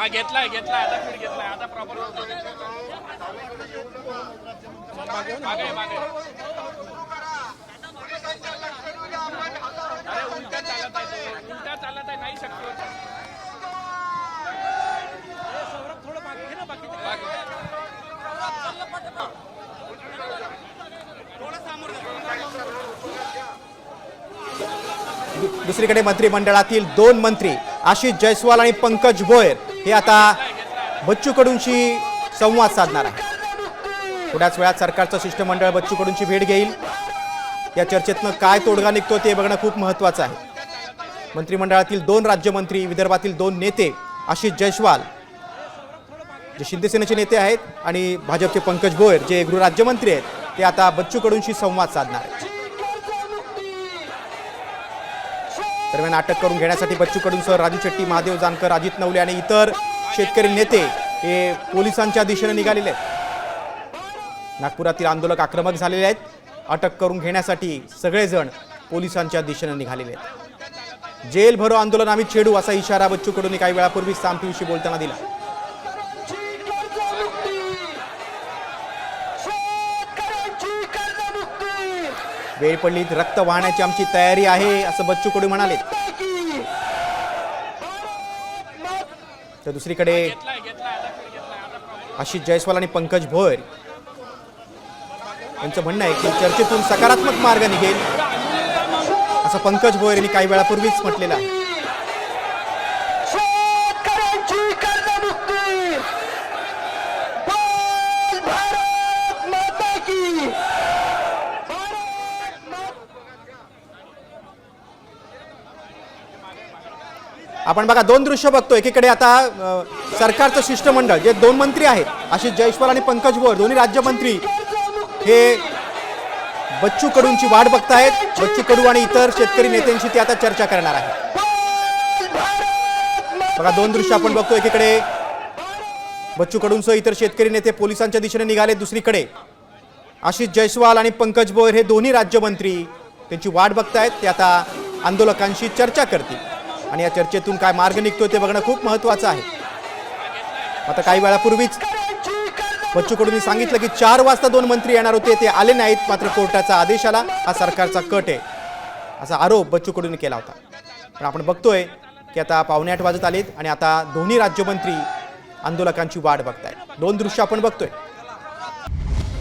हा घेतलाय आता फीड घेतलाय आता प्रॉपर मागे मागे अरे उलटा चालत आहे नाही शक्य सौरभ थोडं बाकी आहे ना बाकी दुसरीकडे मंत्रिमंडळातील 2 मंत्री आशिष जयस्वाल आणि पंकज भोयर हे आता बच्चू कडूंशी संवाद साधणार आहे। थोड्याच वेळात सरकारचं शिष्टमंडळ बच्चू कडूंची भेट घेईल। या चर्चेतनं काय तोडगा निघतो ते बघणं खूप महत्त्वाचं आहे। मंत्रिमंडळातील 2 राज्यमंत्री, विदर्भातील 2 नेते आशिष जयस्वाल जे शिंदे सेनेचे नेते आहेत आणि भाजपचे पंकज भोयर जे गृहराज्यमंत्री आहेत ते आता बच्चू कडूंशी संवाद साधणार आहेत। दरम्यान अटक करून घेण्यासाठी बच्चू कडूंसह राजू शेट्टी, महादेव जानकर, अजित नवले आणि इतर शेतकरी नेते हे पोलिसांच्या दिशेने निघालेले आहेत। नागपुरातील आंदोलक आक्रमक झालेले आहेत। अटक करून घेण्यासाठी सगळेजण पोलिसांच्या दिशेने निघालेले आहेत। जेल भरो आंदोलन आम्ही छेडू असा इशारा बच्चू कडूंनी काही वेळापूर्वी साम टीव्हीशी बोलताना दिला। वेळ पडली रक्त वाहण्याची आमची तयारी आहे असं बच्चू कडू म्हणाले। तर दुसरीकडे आशिष जयस्वाल आणि पंकज भोयर यांचं म्हणणं आहे की चर्चेतून सकारात्मक मार्ग निघेल असं पंकज भोयर यांनी काही वेळापूर्वीच म्हटलेलं आहे। आपण बघा 2 दृश्य बघतो। एकीकडे आता सरकारचं शिष्टमंडळ जे 2 मंत्री आहेत आशिष जयस्वाल आणि पंकज भोयर दोन्ही राज्यमंत्री हे बच्चू कडूंची वाट बघतायत। बच्चू कडू आणि इतर शेतकरी नेत्यांशी ते आता चर्चा करणार आहेत। बघा 2 दृश्य आपण बघतो। एकीकडे बच्चू कडूंसह इतर शेतकरी नेते पोलिसांच्या दिशेने निघाले। दुसरीकडे आशिष जयस्वाल आणि पंकज भोयर हे दोन्ही राज्यमंत्री त्यांची वाट बघतायत। ते आता आंदोलकांशी चर्चा करतील आणि या चर्चेतून काय मार्ग निघतो ते बघणं खूप महत्त्वाचं आहे। आता काही वेळापूर्वीच बच्चू कडूंनी सांगितलं की 4 वाजता 2 मंत्री येणार होते, ते आले नाहीत, मात्र कोर्टाचा आदेश आला, हा सरकारचा कट आहे असा आरोप बच्चू कडूंनी केला होता। पण आपण बघतोय की आता 7:45 वाजत आलेत आणि आता दोन्ही राज्यमंत्री आंदोलकांची वाट बघतायत। 2 दृश्य आपण बघतोय।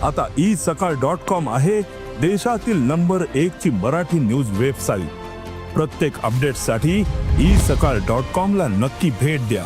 आता isakal.com आहे देशातील नंबर 1 ची मराठी न्यूज वेबसाईट। प्रत्येक अपडेटसाठी isakal.com ला नक्की भेट द्या।